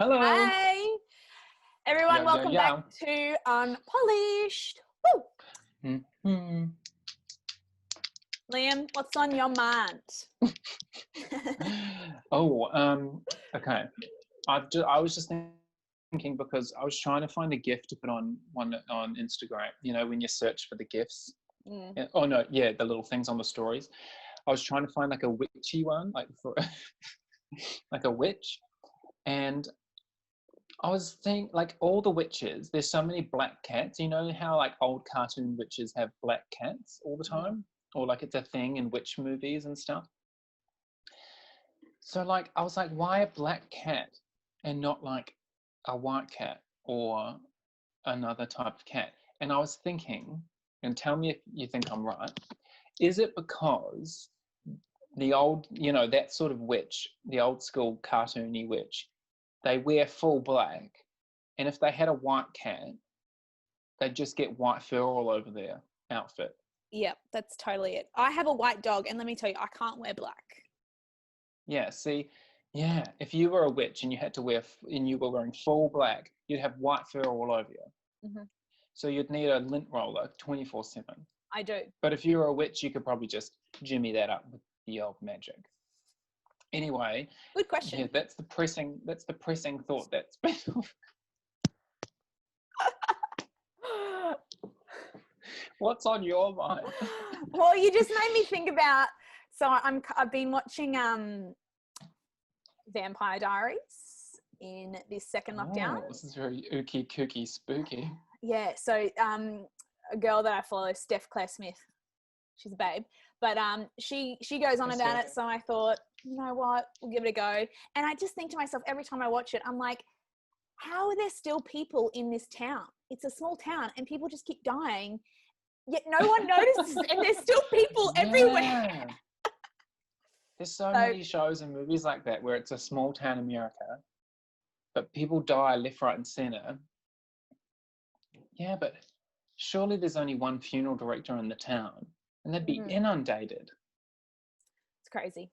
Hello. Hey, everyone, Yo, welcome yo, back yo. to Unpolished. Woo! Mm-hmm. Liam, what's on your mind? Okay. I was just thinking because I was trying to find a gift to put on Instagram. You know, when you search for the gifts. Mm. Oh no, yeah, the little things on the stories. I was trying to find like a witchy one, like for like a witch, and I was thinking, like all the witches, there's so many black cats. You know how like old cartoon witches have black cats all the time? Or like it's a thing in witch movies and stuff. So like I was like, why a black cat and not like a white cat or another type of cat? And I was thinking, and tell me if you think I'm right, is it because the old, you know, that sort of witch, the old school cartoony witch, they wear full black, and if they had a white cat, they'd just get white fur all over their outfit. Yep, that's totally it. I have a white dog, and let me tell you, I can't wear black. Yeah, see, yeah, if you were a witch and you had to and you were wearing full black, you'd have white fur all over you. Mm-hmm. So you'd need a lint roller 24/7. I do. But if you were a witch, you could probably just jimmy that up with the old magic. Anyway, Good question. yeah, that's the pressing thought that's been. What's on your mind? Well, you just made me think about. So I've been watching Vampire Diaries in this second lockdown. Oh, this is very ooky kooky spooky. Yeah, so a girl that I follow, Steph Claire Smith, she's a babe, but she goes on about it. So I thought, you know what, we'll give it a go. And I just think to myself every time I watch it, I'm like, how are there still people in this town? It's a small town, and people just keep dying, yet no one notices, and there's still people everywhere. There's so many shows and movies like that where it's a small town America, but people die left, right, and center. Yeah, but surely there's only one funeral director in the town, and they'd be inundated. It's crazy.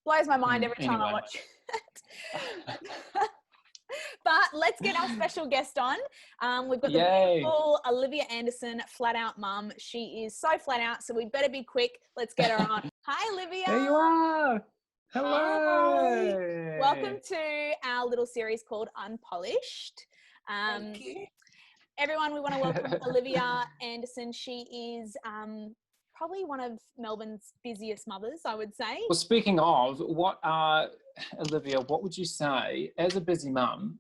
Blows my mind every time I watch it. But let's get our special guest on. We've got the beautiful Olivia Anderson, flat out mum. She is so flat out, so we better be quick. Let's get her on. Hi, Olivia. There you are. Hello. Hi. Welcome to our little series called Unpolished. Thank you. Everyone, we want to welcome Olivia Anderson. She is probably one of Melbourne's busiest mothers, I would say. Well, speaking of, Olivia, what would you say, as a busy mum,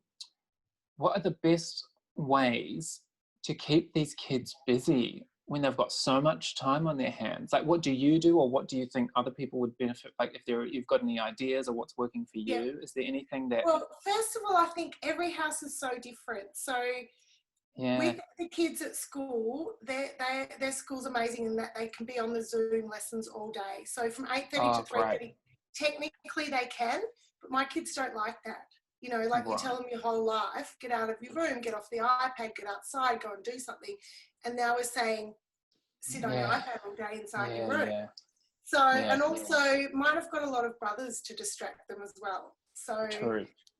what are the best ways to keep these kids busy when they've got so much time on their hands? Like, what do you do, or what do you think other people would benefit? Like, if you've got any ideas or what's working for you, is there anything that... Well, first of all, I think every house is so different. So with the kids at school, their school's amazing in that they can be on the Zoom lessons all day. So from 8:30 to 3:30, technically they can, but my kids don't like that. You know, like you tell them your whole life, get out of your room, get off the iPad, get outside, go and do something. And now we're saying, sit on your iPad all day inside your room. Yeah. So, and also mine have got a lot of brothers to distract them as well. So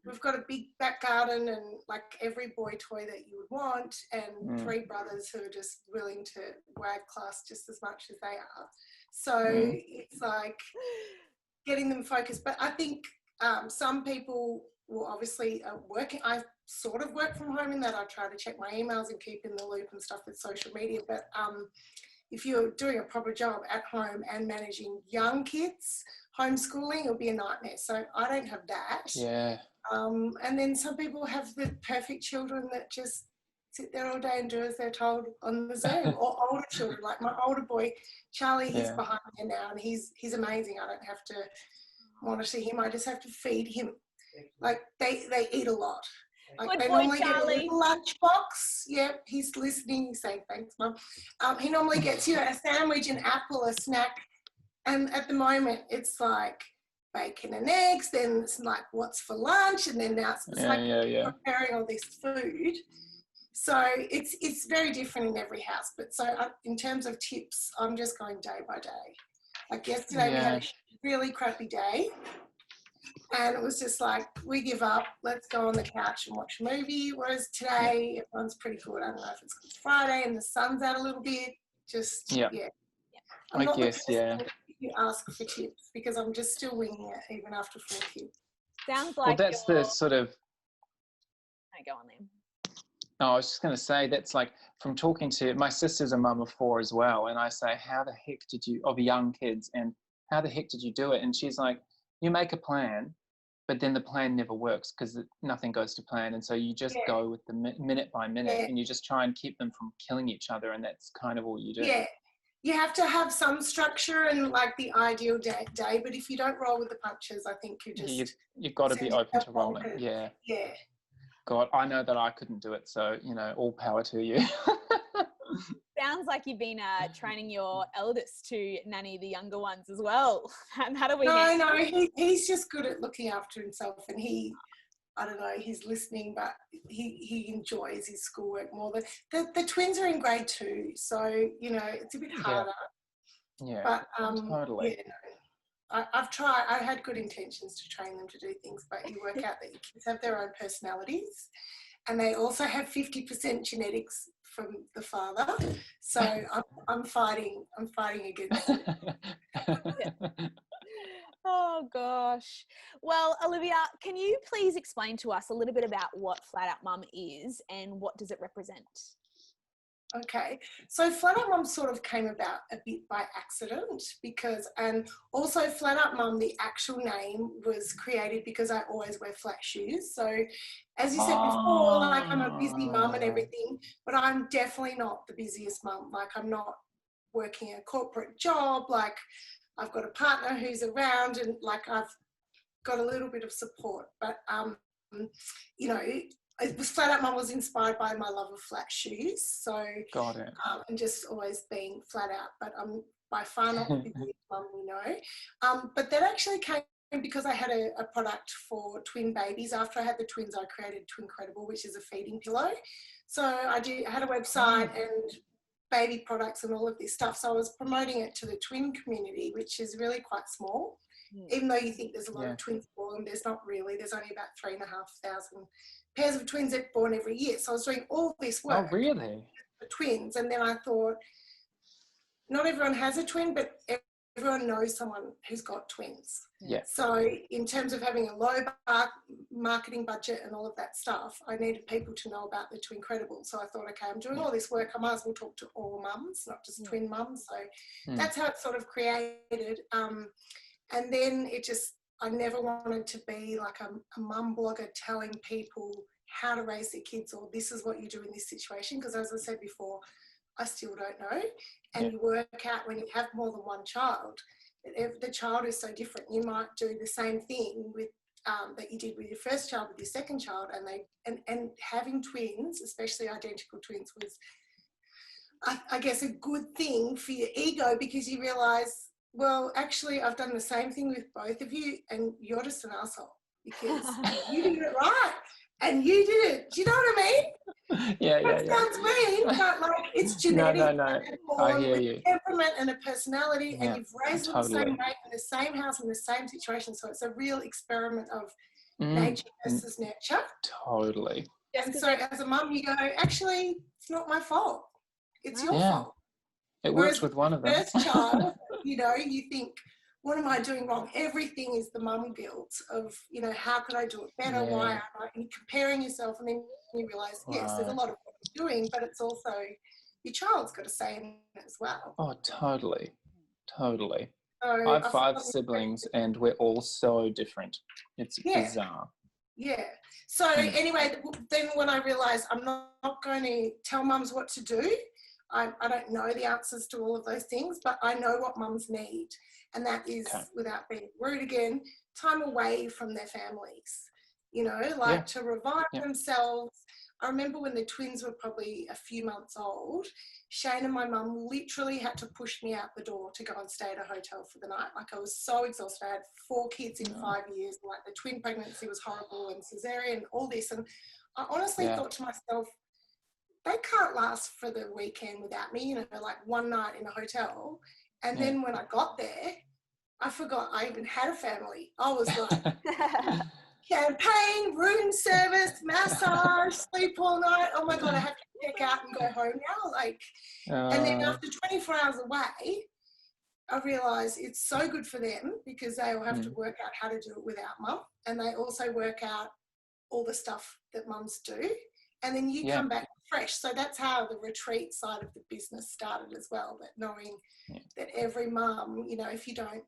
we've got a big back garden and like every boy toy that you would want, and 3 brothers who are just willing to wag class just as much as they are. So it's like getting them focused. But I think some people will obviously working. I sort of work from home in that I try to check my emails and keep in the loop and stuff with social media. But if you're doing a proper job at home and managing young kids, homeschooling, it'll be a nightmare. So I don't have that. Yeah. And then some people have the perfect children that just sit there all day and do as they're told on the Zoom, or older children. Like my older boy, Charlie, he's behind me now, and he's amazing. I don't have to monitor him. I just have to feed him. Like they eat a lot. Like Good they boy, normally Charlie. get a little lunch box. Yep, he's listening. He's saying thanks, Mum. He normally gets a sandwich, an apple, a snack, and at the moment it's like bacon and eggs. Then it's like what's for lunch, and then now it's preparing all this food. So it's very different in every house. But so in terms of tips, I'm just going day by day. Like yesterday we had a really crappy day. And it was just like, we give up, let's go on the couch and watch a movie. Whereas today, everyone's pretty good. I don't know if it's Friday and the sun's out a little bit. Just, yeah. I'm not the person you ask for tips because I'm just still winging it even after 4 kids. Sounds like that's the sort of... Go on then. No, I was just going to say, that's like, from talking to... My sister's a mum of 4 as well, and I say, how the heck did you... Of young kids, and how the heck did you do it? And she's like, you make a plan, but then the plan never works because nothing goes to plan. And so you just go with the minute by minute and you just try and keep them from killing each other. And that's kind of all you do. Yeah. You have to have some structure and like the ideal day. But if you don't roll with the punches, I think you just... You've got to be open to rolling. Yeah. Yeah. God, I know that I couldn't do it. So, all power to you. Sounds like you've been training your eldest to nanny the younger ones as well. How do we... No, he's just good at looking after himself, and I don't know, he's listening, but he enjoys his schoolwork more. The twins are in grade 2, so, it's a bit harder. Yeah, but, totally. I've tried. I had good intentions to train them to do things, but you work out that your kids have their own personalities, and they also have 50% genetics from the father. So I'm fighting against it. Oh gosh. Well, Olivia, can you please explain to us a little bit about what Flat Out Mum is and what does it represent? Okay, so Flat Out Mum sort of came about a bit by accident and also Flat Out Mum, the actual name was created because I always wear flat shoes. So as you said before, like I'm a busy mum and everything, but I'm definitely not the busiest mum. Like I'm not working a corporate job, like I've got a partner who's around and like I've got a little bit of support, but it was Flat Out Mum was inspired by my love of flat shoes. So, got it. And just always being flat out, but I'm by far not the biggest mum we know. But that actually came because I had a product for twin babies. After I had the twins, I created Twincredible, which is a feeding pillow. So I had a website and baby products and all of this stuff. So I was promoting it to the twin community, which is really quite small. Even though you think there's a lot of twins born, there's not really. There's only about 3,500 pairs of twins that are born every year. So I was doing all this work. Oh, really? For twins. And then I thought, not everyone has a twin, but everyone knows someone who's got twins. Yeah. So in terms of having a low marketing budget and all of that stuff, I needed people to know about the Twincredible. So I thought, okay, I'm doing all this work. I might as well talk to all mums, not just twin mums. So that's how it sort of created. And then I never wanted to be like a mum blogger telling people how to raise their kids or this is what you do in this situation. Because as I said before, I still don't know. And you work out when you have more than one child, the child is so different. You might do the same thing with that you did with your first child, with your second child. And having twins, especially identical twins, was, I guess, a good thing for your ego because you realise, well, actually, I've done the same thing with both of you and you're just an asshole because you did it right and you did it. Do you know what I mean? That sounds mean, but like it's genetic. No. I hear you. Temperament and a personality and you've raised them the same way in the same house in the same situation. So it's a real experiment of nature versus nurture. Totally. And so as a mum, you go, actually, it's not my fault. It's your fault. It works with one of them. First child, you think, what am I doing wrong? Everything is the mum guilt of, how could I do it better? Why am I? And comparing yourself, and then you realise, yes, there's a lot of what you're doing, but it's also your child's got to say in it as well. Oh, totally. So I have 5 siblings, and we're all so different. It's bizarre. Yeah. So anyway, then when I realised I'm not going to tell mums what to do, I don't know the answers to all of those things, but I know what mums need. And that is, without being rude again, time away from their families, to revive themselves. I remember when the twins were probably a few months old, Shane and my mum literally had to push me out the door to go and stay at a hotel for the night. Like I was so exhausted. I had 4 kids in 5 years. Like the twin pregnancy was horrible and cesarean, all this. And I honestly thought to myself, they can't last for the weekend without me, like one night in a hotel. And then when I got there, I forgot I even had a family. I was like, champagne, room service, massage, sleep all night. Oh my God, I have to check out and go home now. Like, and then after 24 hours away, I realised it's so good for them because they will have to work out how to do it without mum, and they also work out all the stuff that mums do, and then you come back fresh. So that's how the retreat side of the business started as well, that knowing that every mum, you know, if you don't,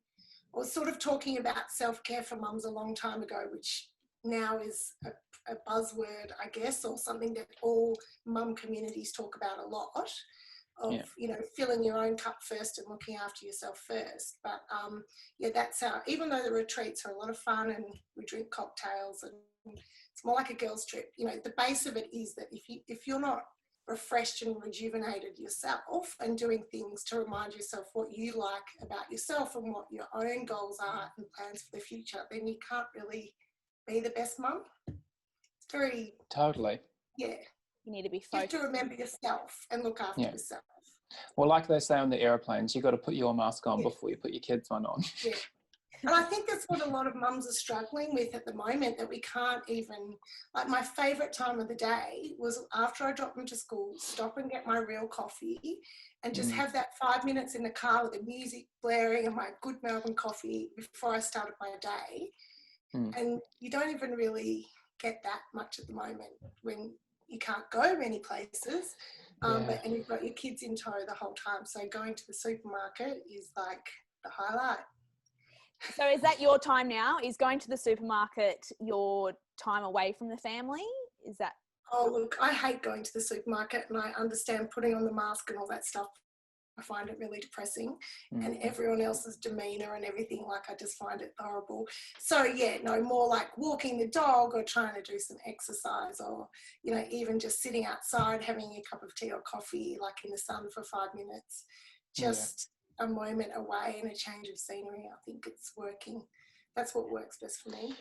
I was sort of talking about self-care for mums a long time ago, which now is a buzzword, I guess, or something that all mum communities talk about a lot, of, you know, filling your own cup first and looking after yourself first. But that's how, even though the retreats are a lot of fun and we drink cocktails and it's more like a girls' trip, you know, the base of it is that if you're not refreshed and rejuvenated yourself and doing things to remind yourself what you like about yourself and what your own goals are and plans for the future, then you can't really be the best mum. It's very... Totally. Yeah. You need to be focused. You have to remember yourself and look after yourself. Well, like they say on the airplanes, you've got to put your mask on before you put your kids' one on. Yeah. And I think that's what a lot of mums are struggling with at the moment, that we can't even, like, my favourite time of the day was after I dropped them to school, stop and get my real coffee and just have that 5 minutes in the car with the music blaring and my good Melbourne coffee before I started my day. And you don't even really get that much at the moment when you can't go many places, and you've got your kids in tow the whole time. So going to the supermarket is like the highlight. So is that your time now? Is going to the supermarket your time away from the family? Is that... Oh, look, I hate going to the supermarket, and I understand putting on the mask and all that stuff. I find it really depressing, and everyone else's demeanour and everything, like, I just find it horrible. So more like walking the dog or trying to do some exercise, or, you know, even just sitting outside having a cup of tea or coffee, like in the sun for 5 minutes, just a moment away and a change of scenery. I think it's working. That's what works best for me.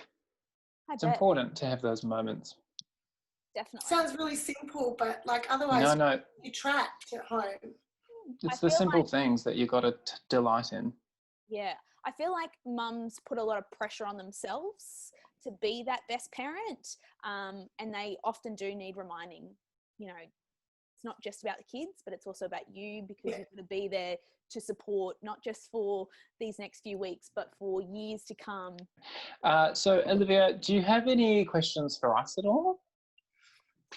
It's important to have those moments. Definitely. Sounds really simple, but like otherwise you're trapped at home. It's the simple things that you got to delight in. Yeah. I feel like mums put a lot of pressure on themselves to be that best parent, and they often do need reminding. You know, it's not just about the kids, but it's also about you, because you've got to be there to support, not just for these next few weeks, but for years to come. So Olivia, do you have any questions for us at all?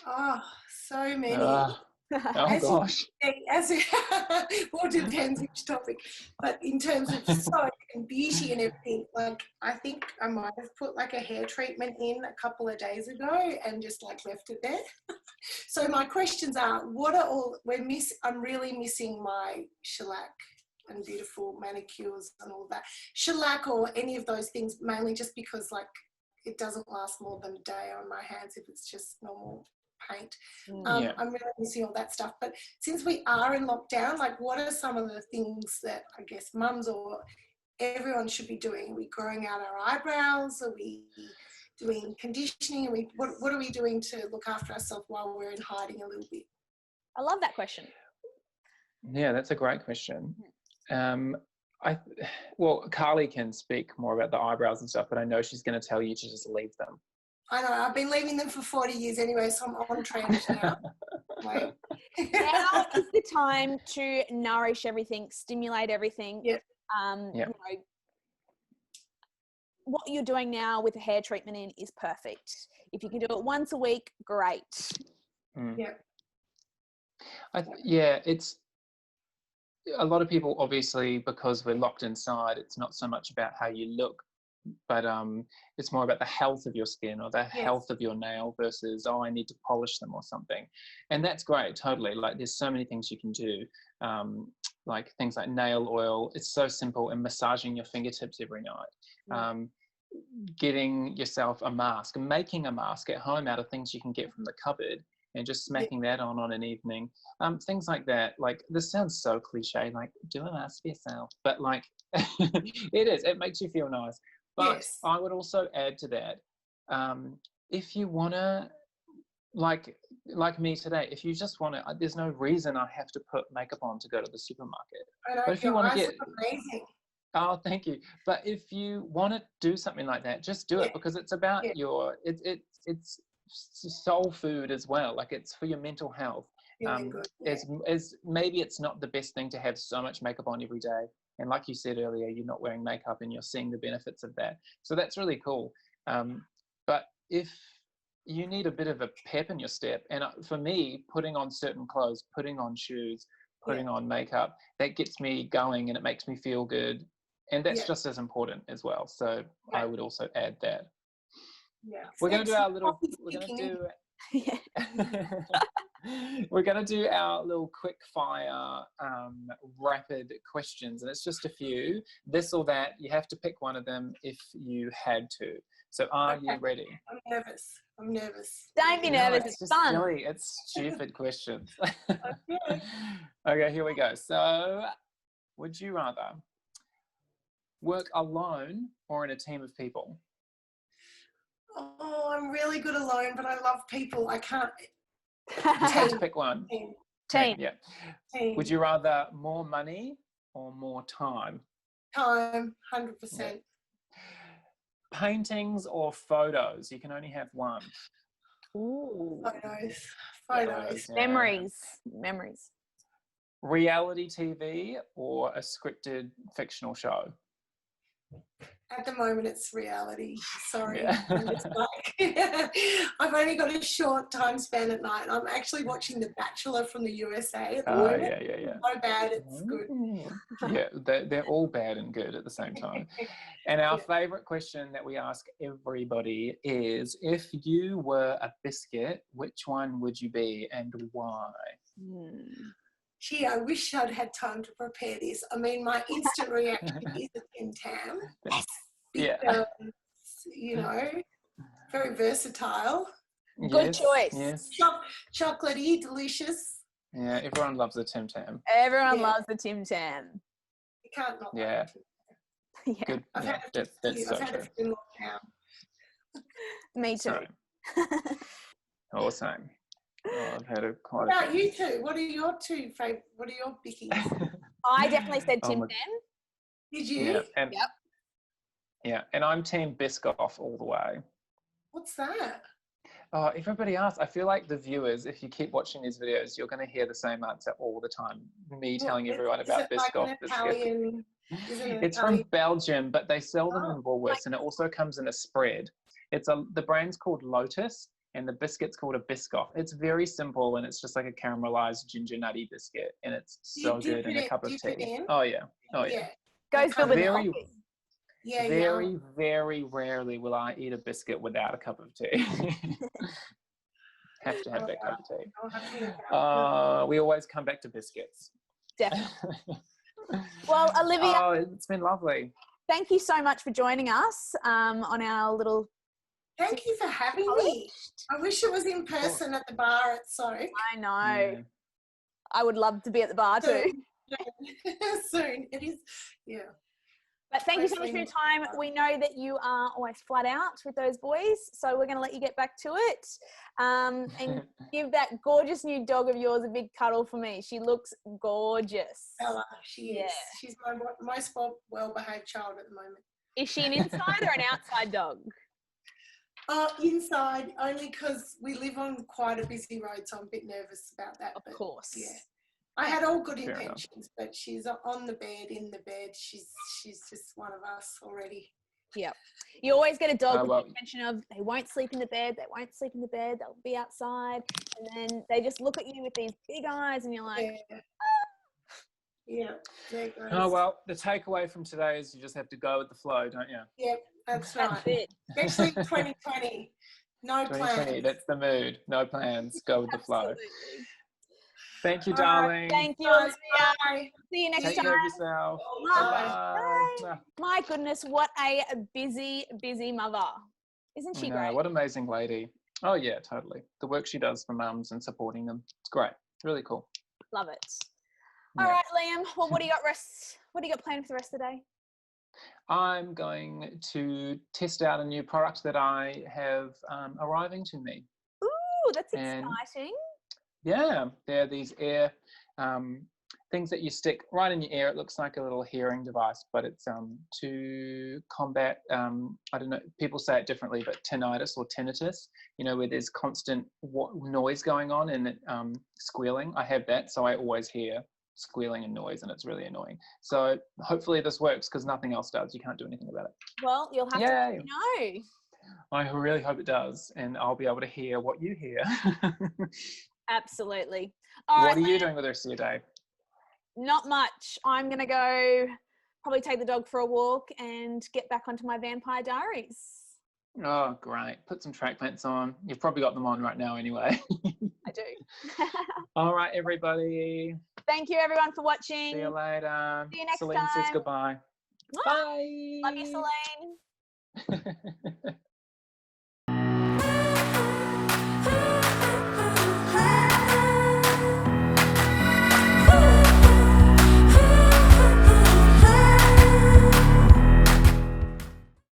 Oh, so many. Gosh. Well, depends which topic. But in terms of soap and beauty and everything, like, I think I might have put like a hair treatment in a couple of days ago and just like left it there. So my questions are, what are all, I'm really missing my shellac and beautiful manicures and all that. Shellac or any of those things, mainly just because like it doesn't last more than a day on my hands if it's just normal paint. I'm really missing all that stuff. But since we are in lockdown, like, what are some of the things that I guess mums or everyone should be doing? Are we growing out our eyebrows? Are we doing conditioning? What are we doing to look after ourselves while we're in hiding a little bit? I love that question. Yeah, that's a great question. Carlie can speak more about the eyebrows and stuff, but I know she's going to tell you to just leave them. I know, I've been leaving them for 40 years anyway, so I'm on trend now. Now is the time to nourish everything, stimulate everything. You know, what you're doing now with the hair treatment in is perfect. If you can do it once a week, great. It's a lot of people, obviously, because we're locked inside, it's not so much about how you look, but it's more about the health of your skin or the health of your nail versus, I need to polish them or something. And that's great, totally. Like, there's so many things you can do, like things like nail oil. It's so simple, and massaging your fingertips every night. Getting yourself a mask, making a mask at home out of things you can get from the cupboard, and just smacking that on an evening. Things like that. Like, this sounds so cliche, like, do a mask for yourself. But like, it makes you feel nice. But I would also add to that, if you want to, like me today, if you just want to, there's no reason I have to put makeup on to go to the supermarket. I know, but if you want to get, amazing. Oh, thank you. But if you want to do something like that, just do it, because it's about it's soul food as well. Like, it's for your mental health. As maybe it's not the best thing to have so much makeup on every day. And like you said earlier, you're not wearing makeup and you're seeing the benefits of that. So that's really cool. But if you need a bit of a pep in your step, and for me, putting on certain clothes, putting on shoes, putting on makeup, that gets me going and it makes me feel good. And that's just as important as well. So I would also add that. Yeah. We're going to do our little, we're going to do our little quick fire rapid questions, and it's just a few, this or that. You have to pick one of them if you had to. So are you ready? I'm nervous. Don't be nervous. It's fun. Silly. It's stupid questions. Okay, here we go. So, would you rather work alone or in a team of people? Oh, I'm really good alone, but I love people. I can't. You have to pick one. Team. Yeah. Team. Would you rather more money or more time? Time, 100%. Yeah. Paintings or photos? You can only have one. Ooh. Photos. Yeah. Memories. Reality TV or a scripted fictional show? At the moment, it's reality. Sorry. Yeah. I've only got a short time span at night. I'm actually watching The Bachelor from the USA at the moment. Yeah. So bad, it's good. Yeah, they're all bad and good at the same time. And our favourite question that we ask everybody is, if you were a biscuit, which one would you be and why? Gee, I wish I'd had time to prepare this. I mean, my instant reaction is a Tim Tam. Because, you know, very versatile. Good choice. Yes. Chocolatey, delicious. Yeah, everyone loves the Tim Tam. Everyone loves the Tim Tam. You can't not love it. Good. I've had it in lockdown. Me too. Same. Oh, I've had quite What about you two? What are your two favourite? What are your bickies? I definitely said Tim Tam. Did you? Yeah, yeah, and I'm Team Biscoff all the way. What's that? Oh, everybody asks. I feel like the viewers, if you keep watching these videos, you're going to hear the same answer all the time. Me telling everyone about Biscoff. Like Italian, it's from Belgium, but they sell them in Woolworths, and it also comes in a spread. The brand's called Lotus, and the biscuit's called a Biscoff. It's very simple, and it's just like a caramelized ginger nutty biscuit, and it's so good in a cup of tea. Oh yeah. Goes good with coffee. Very, very rarely will I eat a biscuit without a cup of tea. Have to have that cup of tea. We always come back to biscuits. Definitely. Well, Olivia, it's been lovely. Thank you so much for joining us on our little... Thank you for having me. I wish it was in person at the bar at Soak. I know. Yeah. I would love to be at the bar too. Soon. It is, But thank you so much for your time. We know that you are always flat out with those boys, so we're going to let you get back to it and give that gorgeous new dog of yours a big cuddle for me. She looks gorgeous. Bella, she is. She's my most well-behaved child at the moment. Is she an inside or an outside dog? Inside, only because we live on quite a busy road, so I'm a bit nervous about that. Of course. Yeah. I had all good intentions, but she's on the bed, in the bed. She's just one of us already. Yeah. You always get a dog with the intention of they won't sleep in the bed, they'll be outside, and then they just look at you with these big eyes and you're like, Yeah. Oh, well, the takeaway from today is you just have to go with the flow, don't you? Yep, that's right. Especially 2020. No 2020, plans. that's the mood. No plans. Go with the flow. Thank you, darling. Thank you, Olivia. Bye. See you next time. Take care of yourself. Bye. My goodness, what a busy, busy mother. Isn't she great? What an amazing lady. Oh, yeah, totally. The work she does for mums and supporting them. It's great. Really cool. Love it. All right, Liam. Well, what do you got planned for the rest of the day? I'm going to test out a new product that I have arriving to me. Ooh, that's exciting. Yeah, they're these they're things that you stick right in your ear. It looks like a little hearing device, but it's to combat, I don't know, people say it differently, but tinnitus or tinnitus, you know, where there's constant noise going on and squealing. I have that, so I always hear squealing and noise, and it's really annoying. So hopefully this works, because nothing else does. You can't do anything about it. Well, you'll have to let me know. I really hope it does, and I'll be able to hear what you hear. Absolutely. What are you doing with the rest of your day? Not much. I'm going to go probably take the dog for a walk and get back onto my Vampire Diaries. Oh, great. Put some track pants on. You've probably got them on right now anyway. I do. All right, everybody. Thank you, everyone, for watching. See you later. See you next Celine time. says goodbye. Bye. Love you, Celine.